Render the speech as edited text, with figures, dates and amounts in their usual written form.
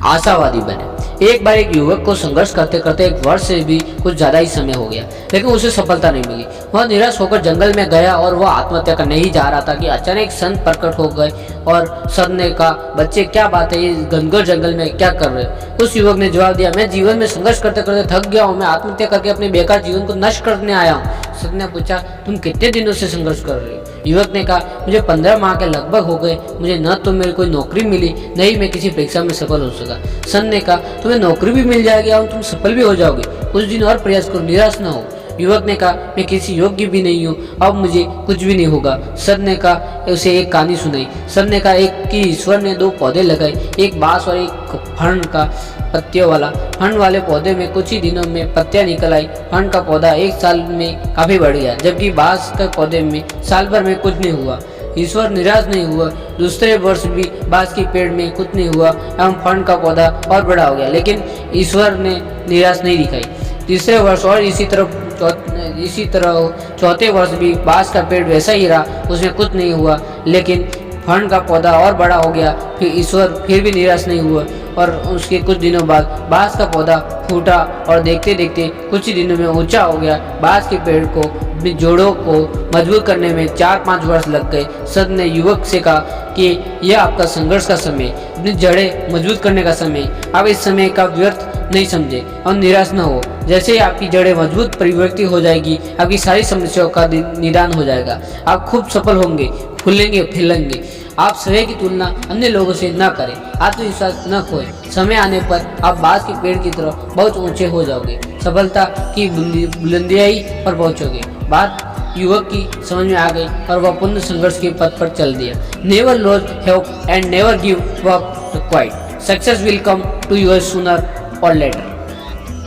आशावादी बने। एक बार एक युवक को संघर्ष करते करते 1 वर्ष से भी कुछ ज्यादा ही समय हो गया, लेकिन उसे सफलता नहीं मिली। वह निराश होकर जंगल में गया और वह आत्महत्या करने ही जा रहा था कि अचानक संत प्रकट हो गए और संत ने कहा, बच्चे क्या बात है, ये घनघोर जंगल में क्या कर रहे हो? उस युवक ने जवाब दिया, मैं जीवन में संघर्ष करते करते थक गया हूँ, मैं आत्महत्या करके अपने बेकार जीवन को नष्ट करने आया हूँ। संत ने पूछा, तुम कितने दिनों से संघर्ष कर रहे हो? युवक ने कहा, मुझे 15 माह के लगभग हो गए, मुझे न तो मेरी कोई नौकरी मिली, न ही मैं किसी परीक्षा में सफल हो सका। संत ने कहा, तुम्हें नौकरी भी मिल जाएगी और तुम सफल भी हो जाओगे, कुछ दिन और प्रयास करो, निराश न हो। युवक ने कहा, मैं किसी योग्य भी नहीं हूँ, अब मुझे कुछ भी नहीं होगा। संत ने कहा, उसे एक कहानी सुनाई। संत ने कहा, एक कि ईश्वर ने 2 पौधे लगाए, एक बांस और एक फण का पत्तियों वाला। फण वाले पौधे में कुछ ही दिनों में पत्तियां निकल आई। फण का पौधा 1 साल में काफी बढ़ गया, जबकि बांस के पौधे में साल भर में कुछ नहीं हुआ। ईश्वर निराश नहीं हुआ। दूसरे वर्ष भी बांस के पेड़ में कुछ नहीं हुआ एवं फण का पौधा और बड़ा हो गया, लेकिन ईश्वर ने निराश नहीं दिखाई। तीसरे वर्ष और इसी तरह चौथे वर्ष भी बांस का पेड़ वैसा ही रहा, उसमें कुछ नहीं हुआ, लेकिन फण का पौधा और बड़ा हो गया। फिर ईश्वर फिर भी निराश नहीं हुआ और उसके कुछ दिनों बाद बांस का पौधा फूटा और देखते देखते कुछ ही दिनों में ऊंचा हो गया। बांस के पेड़ को अपनी जोड़ों को मजबूत करने में 4-5 वर्ष लग गए। संत ने युवक से कहा कि यह आपका संघर्ष का समय, अपनी जड़ें मजबूत करने का समय, आप इस समय का व्यर्थ नहीं समझे और निराश न हो। जैसे ही आपकी जड़ें मजबूत परिवर्तित हो जाएगी, आपकी सारी समस्याओं का निदान हो जाएगा, आप खूब सफल होंगे, फूलेंगे, फैलेंगे। आप समय की तुलना अन्य लोगों से न करें, आत्मविश्वास न खोएं। समय आने पर आप बांस के पेड़ की तरह बहुत ऊंचे हो जाओगे, सफलता की बुलंदियाई पर पहुंचोगे। बात युवक की समझ में आ गई और वह पुनः संघर्ष के पथ पर चल दिया। Never lose hope and never give up quite. Success will come to you sooner or letter.